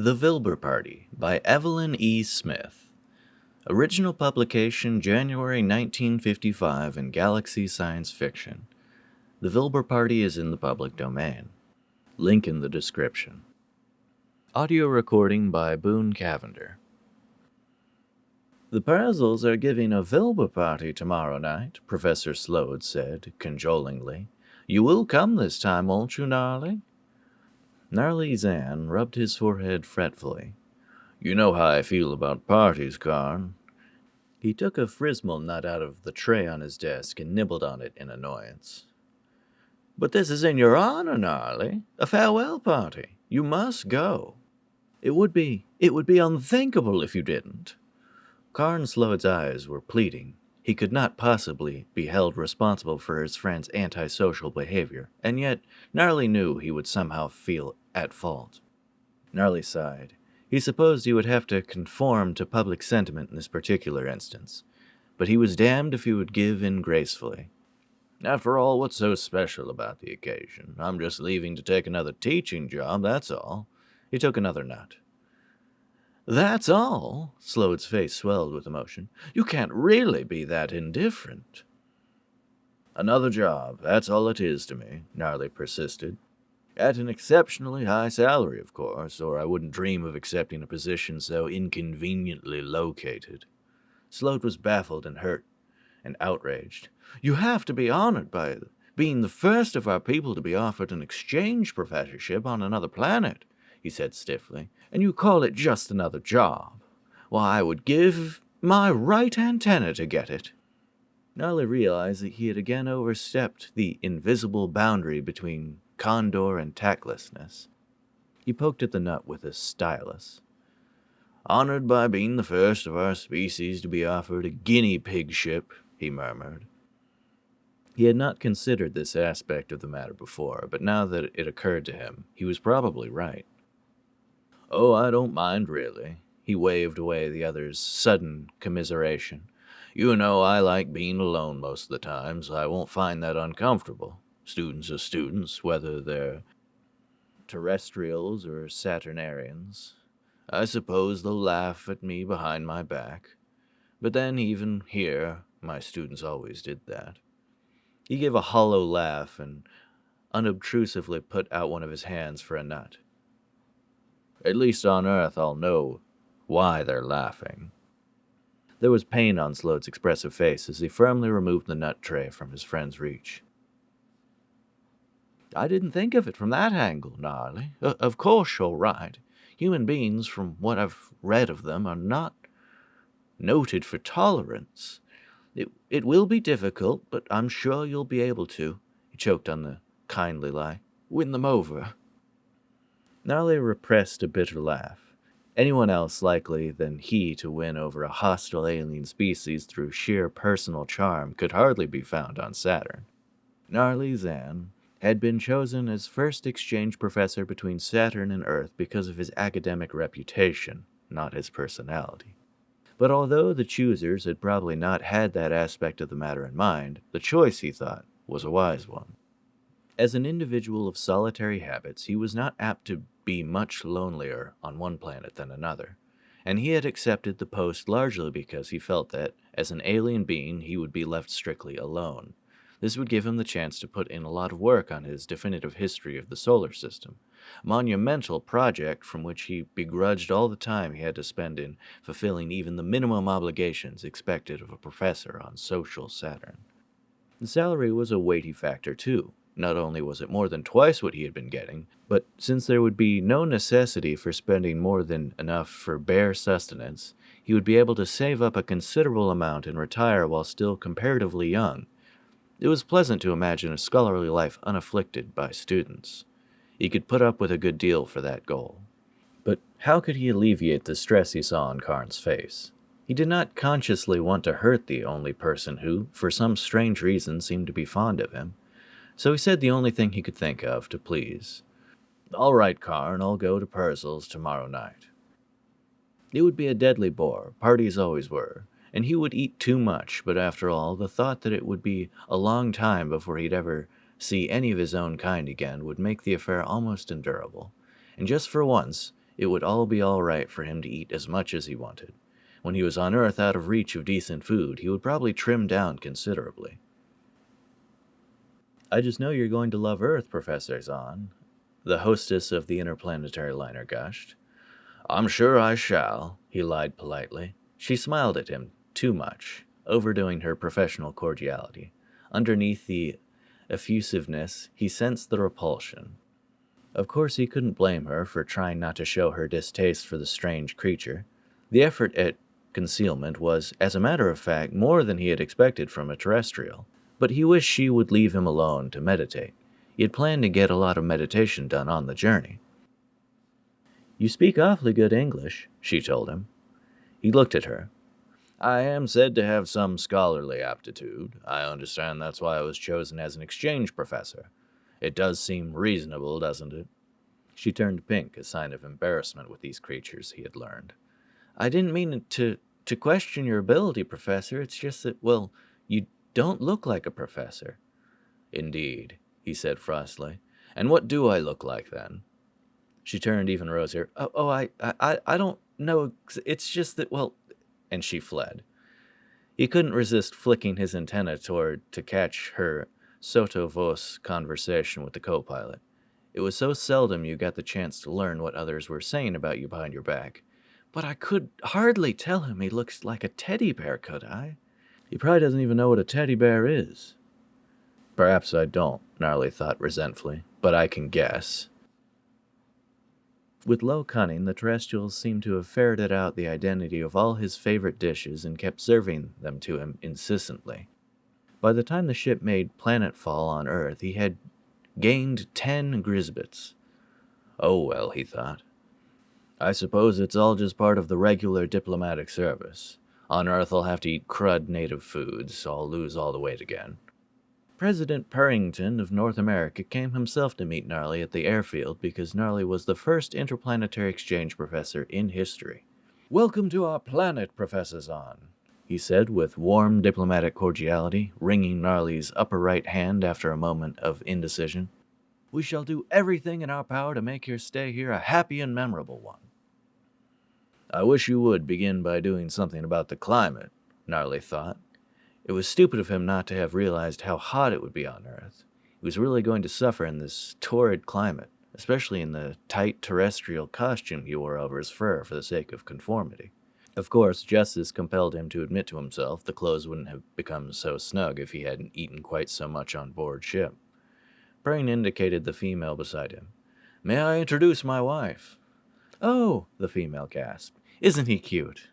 The Vilbar Party by Evelyn E. Smith. Original publication January 1955 in Galaxy Science Fiction. The Vilbar Party is in the public domain. Link in the description. Audio recording by Boone Cavender. The Purzels are giving a Vilbar Party tomorrow night, Professor Slode said, cajolingly. You will come this time, won't you, Gnarly? Gnarly Zan rubbed his forehead fretfully. You know how I feel about parties, Karn. He took a Frismal nut out of the tray on his desk and nibbled on it in annoyance. But this is in your honor, Gnarly. A farewell party. You must go. It would be unthinkable if you didn't. Karn Slode's eyes were pleading. He could not possibly be held responsible for his friend's antisocial behavior, and yet Gnarly knew he would somehow feel at fault. Gnarly sighed. He supposed he would have to conform to public sentiment in this particular instance, but he was damned if he would give in gracefully. After all, what's so special about the occasion? I'm just leaving to take another teaching job, that's all. He took another nut. That's all? Slode's face swelled with emotion. You can't really be that indifferent. Another job, that's all it is to me, Gnarly persisted. At an exceptionally high salary, of course, or I wouldn't dream of accepting a position so inconveniently located. Slode was baffled and hurt and outraged. You have to be honored by being the first of our people to be offered an exchange professorship on another planet, he said stiffly, and you call it just another job. Why, I would give my right antenna to get it. Gnarly realized that he had again overstepped the invisible boundary between condor and tactlessness. He poked at the nut with his stylus. Honored by being the first of our species to be offered a guinea pig ship, he murmured. He had not considered this aspect of the matter before, but now that it occurred to him, he was probably right. Oh, I don't mind, really. He waved away the other's sudden commiseration. You know I like being alone most of the time, so I won't find that uncomfortable. Students are students, whether they're terrestrials or Saturnarians. I suppose they'll laugh at me behind my back. But then, even here, my students always did that. He gave a hollow laugh and unobtrusively put out one of his hands for a nut. At least on Earth I'll know why they're laughing. There was pain on Slode's expressive face as he firmly removed the nut tray from his friend's reach. I didn't think of it from that angle, Gnarly. Of course you're right. Human beings, from what I've read of them, are not noted for tolerance. It will be difficult, but I'm sure you'll be able to, he choked on the kindly lie, win them over. Gnarly repressed a bitter laugh. Anyone else likely than he to win over a hostile alien species through sheer personal charm could hardly be found on Saturn. Gnarly Zan had been chosen as first exchange professor between Saturn and Earth because of his academic reputation, not his personality. But although the choosers had probably not had that aspect of the matter in mind, the choice, he thought, was a wise one. As an individual of solitary habits, he was not apt to be much lonelier on one planet than another, and he had accepted the post largely because he felt that, as an alien being, he would be left strictly alone. This would give him the chance to put in a lot of work on his definitive history of the solar system, a monumental project from which he begrudged all the time he had to spend in fulfilling even the minimum obligations expected of a professor on social Saturn. The salary was a weighty factor, too. Not only was it more than twice what he had been getting, but since there would be no necessity for spending more than enough for bare sustenance, he would be able to save up a considerable amount and retire while still comparatively young. It was pleasant to imagine a scholarly life unafflicted by students. He could put up with a good deal for that goal. But how could he alleviate the stress he saw on Karn's face? He did not consciously want to hurt the only person who, for some strange reason, seemed to be fond of him. So he said the only thing he could think of to please. All right, Karn, I'll go to Purzel's tomorrow night. It would be a deadly bore, parties always were, and he would eat too much, but after all, the thought that it would be a long time before he'd ever see any of his own kind again would make the affair almost endurable. And just for once, It would all be all right for him to eat as much as he wanted. When he was on Earth out of reach of decent food, he would probably trim down considerably. I just know you're going to love Earth, Professor Zahn, the hostess of the interplanetary liner gushed. I'm sure I shall, he lied politely. She smiled at him too much, overdoing her professional cordiality. Underneath the effusiveness, he sensed the repulsion. Of course, he couldn't blame her for trying not to show her distaste for the strange creature. The effort at concealment was, as a matter of fact, more than he had expected from a terrestrial, but he wished she would leave him alone to meditate. He had planned to get a lot of meditation done on the journey. You speak awfully good English, she told him. He looked at her. I am said to have some scholarly aptitude. I understand that's why I was chosen as an exchange professor. It does seem reasonable, doesn't it? She turned pink, a sign of embarrassment with these creatures, he had learned. I didn't mean to question your ability, Professor. It's just that, well, you don't look like a professor. Indeed, he said frostily. And what do I look like, then? She turned even rosier. I don't know. It's just that, well... And she fled. He couldn't resist flicking his antenna toward to catch her sotto voce conversation with the co-pilot. It was so seldom you got the chance to learn what others were saying about you behind your back. But I could hardly tell him he looks like a teddy bear, could I? He probably doesn't even know what a teddy bear is. Perhaps I don't, Gnarly thought resentfully, but I can guess. With low cunning, the terrestrials seemed to have ferreted out the identity of all his favorite dishes and kept serving them to him insistently. By the time the ship made planetfall on Earth, he had gained 10 Grisbits. Oh well, he thought. I suppose it's all just part of the regular diplomatic service. On Earth I'll have to eat crud native foods, so I'll lose all the weight again. President Purrington of North America came himself to meet Gnarly at the airfield because Gnarly was the first interplanetary exchange professor in history. Welcome to our planet, Professor Zahn, he said with warm diplomatic cordiality, wringing Gnarly's upper right hand after a moment of indecision. We shall do everything in our power to make your stay here a happy and memorable one. I wish you would begin by doing something about the climate, Gnarly thought. It was stupid of him not to have realized how hot it would be on Earth. He was really going to suffer in this torrid climate, especially in the tight terrestrial costume he wore over his fur for the sake of conformity. Of course, justice compelled him to admit to himself the clothes wouldn't have become so snug if he hadn't eaten quite so much on board ship. Brain indicated the female beside him. May I introduce my wife? Oh, the female gasped. Isn't he cute?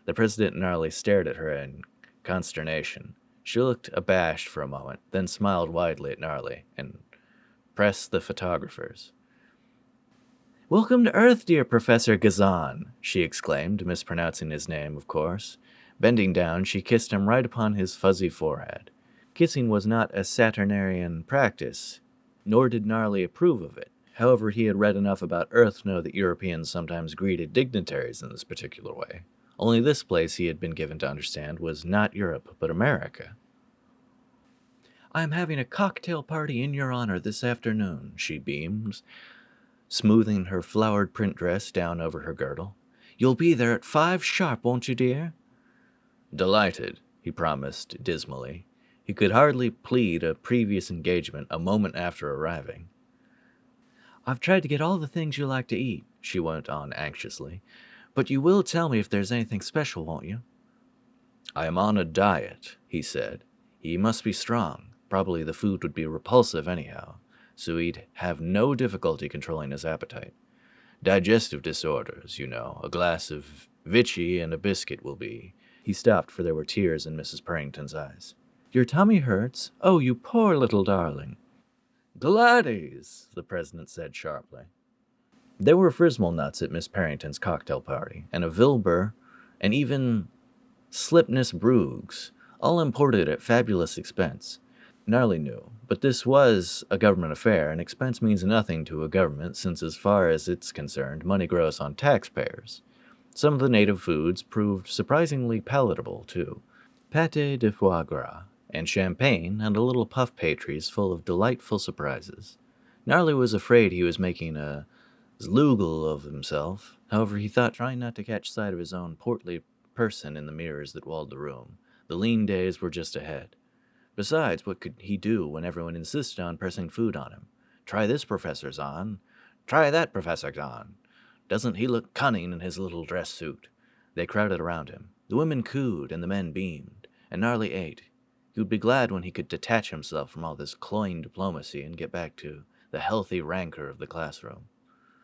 The President Gnarly stared at her in consternation. She looked abashed for a moment, then smiled widely at Gnarly and pressed the photographers. Welcome to Earth, dear Professor Gazan, she exclaimed, mispronouncing his name, of course. Bending down, she kissed him right upon his fuzzy forehead. Kissing was not a Saturnarian practice, nor did Gnarly approve of it. However, he had read enough about Earth to know that Europeans sometimes greeted dignitaries in this particular way. Only this place, he had been given to understand, was not Europe, but America. I am having a cocktail party in your honor this afternoon, she beamed, smoothing her flowered print dress down over her girdle. You'll be there at 5 sharp, won't you, dear? Delighted, he promised dismally. He could hardly plead a previous engagement a moment after arriving. I've tried to get all the things you like to eat, she went on anxiously. But you will tell me if there's anything special, won't you? I am on a diet, he said. He must be strong. Probably the food would be repulsive anyhow, so he'd have no difficulty controlling his appetite. Digestive disorders, you know. A glass of Vichy and a biscuit will be. He stopped, for there were tears in Mrs. Purrington's eyes. Your tummy hurts? Oh, you poor little darling. Gladys, the president said sharply. There were Frismal nuts at Miss Parrington's cocktail party, and a Vilbar, and even Slipness Bruggs, all imported at fabulous expense. Gnarly knew, but this was a government affair, and expense means nothing to a government since as far as it's concerned, money grows on taxpayers. Some of the native foods proved surprisingly palatable, too. Pâté de foie gras, and champagne, and a little puff pastries full of delightful surprises. Gnarly was afraid he was making a Zloogle of himself. However, he thought, trying not to catch sight of his own portly person in the mirrors that walled the room. The lean days were just ahead. Besides, what could he do when everyone insisted on pressing food on him? Try this professor's on. Try that professor's on. Doesn't he look cunning in his little dress suit? They crowded around him. The women cooed and the men beamed, and Gnarly ate. He would be glad when he could detach himself from all this cloying diplomacy and get back to the healthy rancor of the classroom.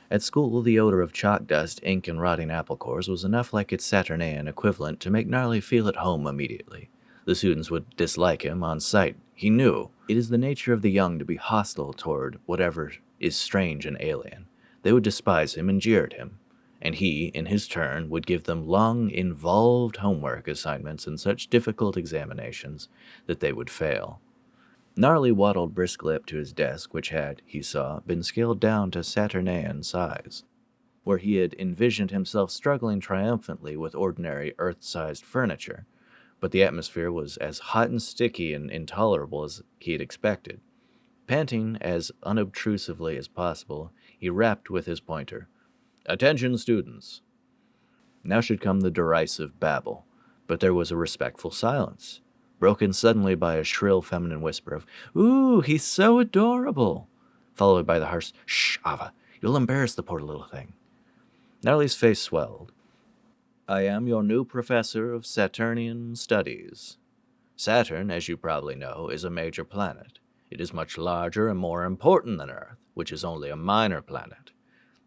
At school, the odor of chalk dust, ink, and rotting apple cores was enough like its Saturnaean equivalent to make Gnarly feel at home immediately. The students would dislike him on sight. He knew it is the nature of the young to be hostile toward whatever is strange and alien. They would despise him and jeer at him, and he, in his turn, would give them long, involved homework assignments and such difficult examinations that they would fail. Gnarly waddled briskly up to his desk, which had, he saw, been scaled down to Saturnaean size, where he had envisioned himself struggling triumphantly with ordinary Earth-sized furniture, but the atmosphere was as hot and sticky and intolerable as he had expected. Panting as unobtrusively as possible, he rapped with his pointer. "Attention, students!" Now should come the derisive babble, but there was a respectful silence, broken suddenly by a shrill feminine whisper of, "Ooh, he's so adorable!" followed by the harsh, "Shh, Ava, you'll embarrass the poor little thing." Gnarly's face swelled. "I am your new professor of Saturnian studies. Saturn, as you probably know, is a major planet. It is much larger and more important than Earth, which is only a minor planet."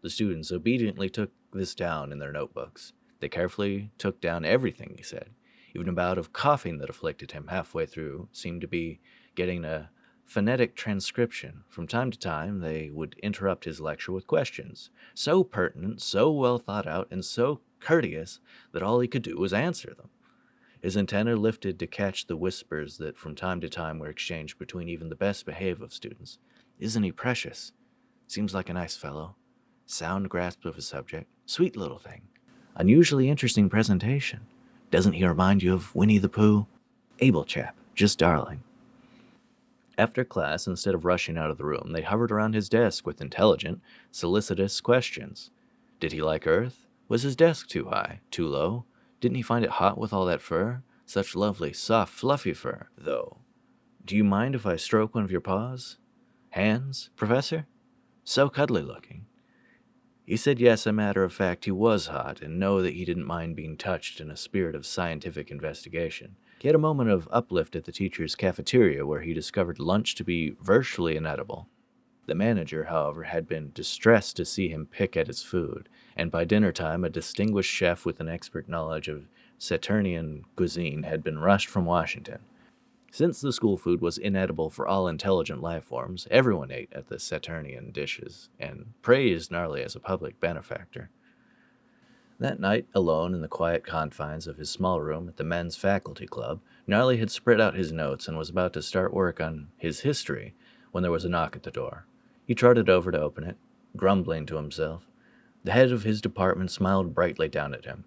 The students obediently took this down in their notebooks. They carefully took down everything he said. Even a bout of coughing that afflicted him halfway through seemed to be getting a phonetic transcription. From time to time, they would interrupt his lecture with questions, so pertinent, so well thought out, and so courteous that all he could do was answer them. His antenna lifted to catch the whispers that from time to time were exchanged between even the best behaved of students. "Isn't he precious? Seems like a nice fellow. Sound grasp of his subject. Sweet little thing. Unusually interesting presentation. Doesn't he remind you of Winnie the Pooh? Able chap. Just darling." After class, instead of rushing out of the room, they hovered around his desk with intelligent, solicitous questions. Did he like Earth? Was his desk too high? Too low? Didn't he find it hot with all that fur? Such lovely, soft, fluffy fur, though. "Do you mind if I stroke one of your paws? Hands, Professor? So cuddly looking." He said yes, a matter of fact, he was hot, and no, that he didn't mind being touched in a spirit of scientific investigation. He had a moment of uplift at the teacher's cafeteria where he discovered lunch to be virtually inedible. The manager, however, had been distressed to see him pick at his food, and by dinner time a distinguished chef with an expert knowledge of Saturnian cuisine had been rushed from Washington. Since the school food was inedible for all intelligent life forms, everyone ate at the Saturnian dishes, and praised Gnarly as a public benefactor. That night, alone in the quiet confines of his small room at the men's faculty club, Gnarly had spread out his notes and was about to start work on his history when there was a knock at the door. He trotted over to open it, grumbling to himself. The head of his department smiled brightly down at him.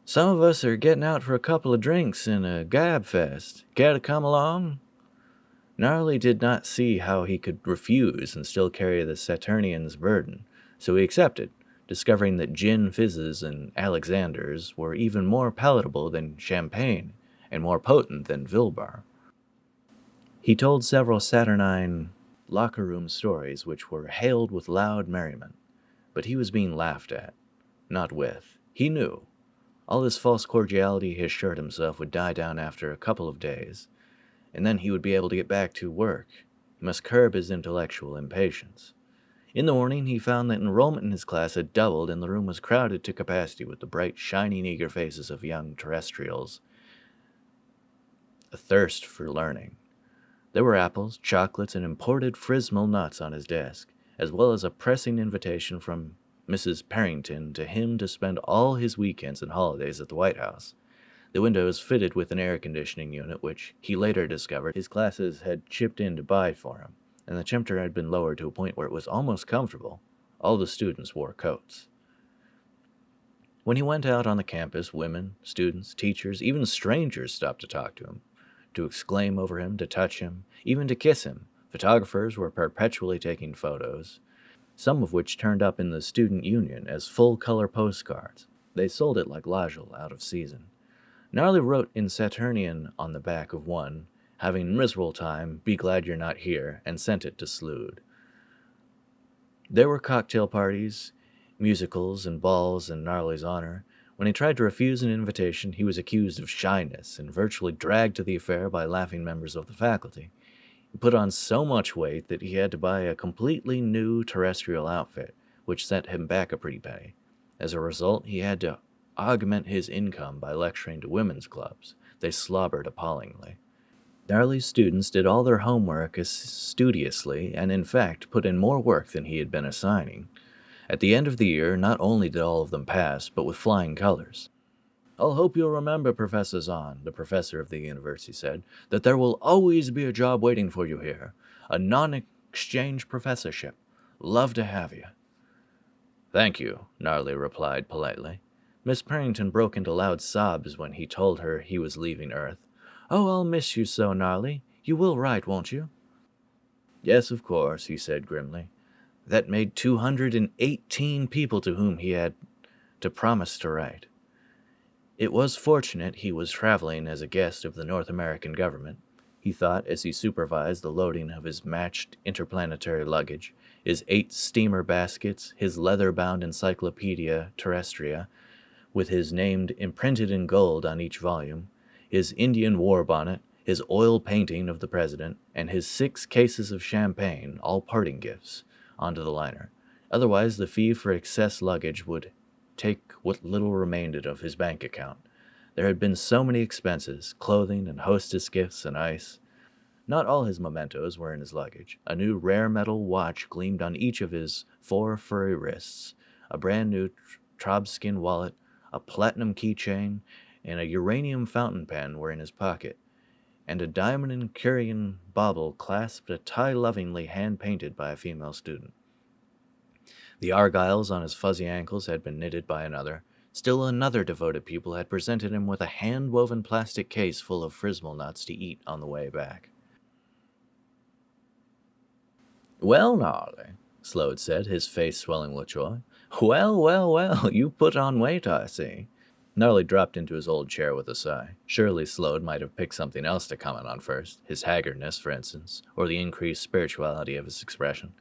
"Some of us are getting out for a couple of drinks in a gab fest. Care to come along?" Gnarly did not see how he could refuse and still carry the Saturnian's burden, so he accepted, discovering that gin fizzes and Alexanders were even more palatable than champagne and more potent than Vilbar. He told several Saturnine locker room stories which were hailed with loud merriment, but he was being laughed at, not with. He knew. All this false cordiality, he assured himself, would die down after a couple of days, and then he would be able to get back to work. He must curb his intellectual impatience. In the morning, he found that enrollment in his class had doubled, and the room was crowded to capacity with the bright, shining, eager faces of young terrestrials, athirst for learning. There were apples, chocolates, and imported Frismal nuts on his desk, as well as a pressing invitation from Mrs. Parrington to him to spend all his weekends and holidays at the White House. The window was fitted with an air conditioning unit, which he later discovered his classes had chipped in to buy for him, and the temperature had been lowered to a point where it was almost comfortable. All the students wore coats. When he went out on the campus, women, students, teachers, even strangers stopped to talk to him, to exclaim over him, to touch him, even to kiss him. Photographers were perpetually taking photos. some of which turned up in the student union as full-color postcards. They sold it like Lajal out of season. Gnarly wrote in Saturnian on the back of one, "Having miserable time, be glad you're not here," and sent it to Slood. There were cocktail parties, musicals, and balls in Gnarly's honor. When he tried to refuse an invitation, he was accused of shyness and virtually dragged to the affair by laughing members of the faculty. He put on so much weight that he had to buy a completely new terrestrial outfit, which sent him back a pretty penny. As a result, he had to augment his income by lecturing to women's clubs. They slobbered appallingly. Gnarly's students did all their homework as studiously and, in fact, put in more work than he had been assigning. At the end of the year, not only did all of them pass, but with flying colors. "I'll hope you'll remember, Professor Zahn," the professor of the university said, "that there will always be a job waiting for you here. A non-exchange professorship. Love to have you." "Thank you," Gnarly replied politely. Miss Parrington broke into loud sobs when he told her he was leaving Earth. "Oh, I'll miss you so, Gnarly. You will write, won't you?" "Yes, of course," he said grimly. That made 218 people to whom he had to promise to write. It was fortunate he was traveling as a guest of the North American government, he thought as he supervised the loading of his matched interplanetary luggage, his 8 steamer baskets, his leather-bound Encyclopedia Terrestria, with his name imprinted in gold on each volume, his Indian war bonnet, his oil painting of the president, and his 6 cases of champagne, all parting gifts, onto the liner. Otherwise, the fee for excess luggage would take what little remained of his bank account. There had been so many expenses, clothing and hostess gifts and ice. Not all his mementos were in his luggage. A new rare metal watch gleamed on each of his 4 furry wrists, a brand new Trobskin wallet, a platinum keychain, and a uranium fountain pen were in his pocket, and a diamond and curion bauble clasped a tie lovingly hand-painted by a female student. The argyles on his fuzzy ankles had been knitted by another. Still another devoted pupil had presented him with a hand-woven plastic case full of frismal nuts to eat on the way back. "Well, Gnarly," Sload said, his face swelling with joy. Well, you put on weight, I see." Gnarly dropped into his old chair with a sigh. Surely Sload might have picked something else to comment on first, his haggardness, for instance, or the increased spirituality of his expression.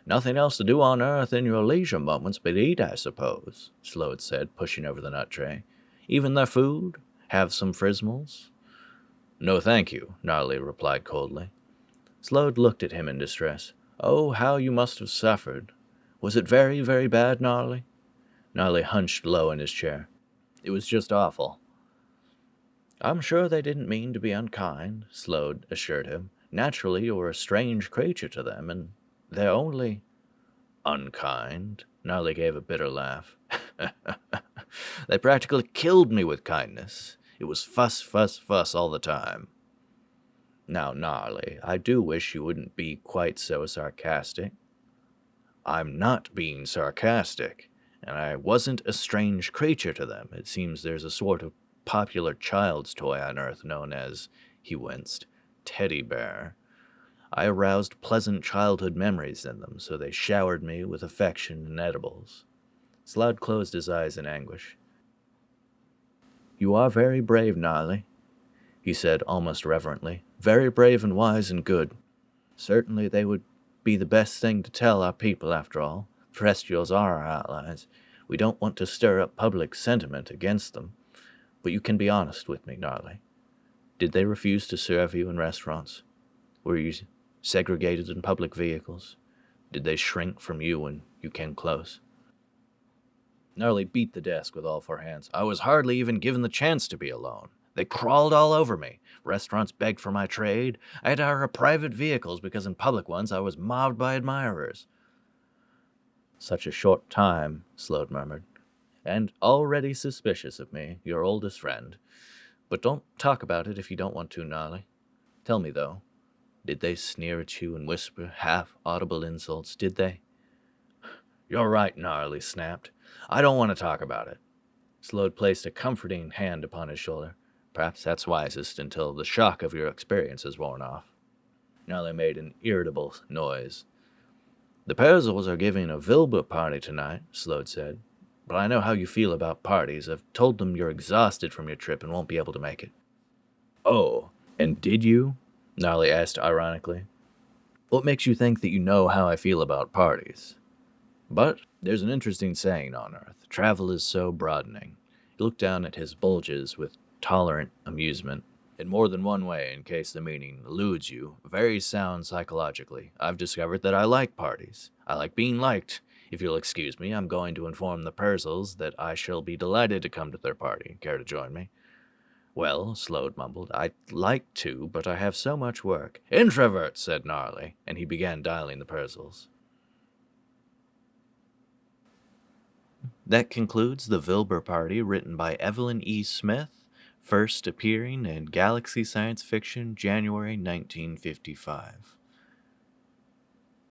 "Nothing else to do on Earth in your leisure moments but eat, I suppose," Sload said, pushing over the nut tray. "Even their food? Have some frismals?" "No, thank you," Gnarly replied coldly. Sload looked at him in distress. "Oh, how you must have suffered. Was it very, very bad, Gnarly?" Gnarly hunched low in his chair. "It was just awful." "I'm sure they didn't mean to be unkind," Sload assured him. "Naturally, you're a strange creature to them, and they're only—" "Unkind?" Gnarly gave a bitter laugh. "They practically killed me with kindness. It was fuss, fuss, fuss all the time." "Now, Gnarly, I do wish you wouldn't be quite so sarcastic." "I'm not being sarcastic, and I wasn't a strange creature to them. It seems there's a sort of popular child's toy on Earth known as," he winced, "teddy bear. I aroused pleasant childhood memories in them, so they showered me with affection and edibles." Sloud closed his eyes in anguish. "You are very brave, Gnarly," he said almost reverently. "Very brave and wise and good. Certainly they would be the best thing to tell our people, after all. Terrestrials are our allies. We don't want to stir up public sentiment against them. But you can be honest with me, Gnarly. Did they refuse to serve you in restaurants? Were you segregated in public vehicles? Did they shrink from you when you came close?" Gnarly beat the desk with all 4 hands. "I was hardly even given the chance to be alone. They crawled all over me. Restaurants begged for my trade. I had to hire private vehicles because in public ones I was mobbed by admirers." "Such a short time," Sload murmured. "And already suspicious of me, your oldest friend. But don't talk about it if you don't want to, Gnarly. Tell me, though, did they sneer at you and whisper half-audible insults, did they?" "You're right," Gnarly snapped. "I don't want to talk about it." Sload placed a comforting hand upon his shoulder. "Perhaps that's wisest until the shock of your experience is worn off." Gnarly made an irritable noise. The Perzels are giving a Vilbar party tonight, Slode said. But I know how you feel about parties. I've told them you're exhausted from your trip and won't be able to make it. Oh, and did you? Gnarly asked ironically. What makes you think that you know how I feel about parties? But there's an interesting saying on Earth. Travel is so broadening. He looked down at his bulges with tolerant amusement. In more than one way, in case the meaning eludes you, very sound psychologically. I've discovered that I like parties. I like being liked. If you'll excuse me, I'm going to inform the Perzels that I shall be delighted to come to their party. Care to join me? Well, Slode mumbled, I'd like to, but I have so much work. Introvert, said Gnarly, and he began dialing the Perzels. That concludes The Vilbar Party, written by Evelyn E. Smith, first appearing in Galaxy Science Fiction, January 1955.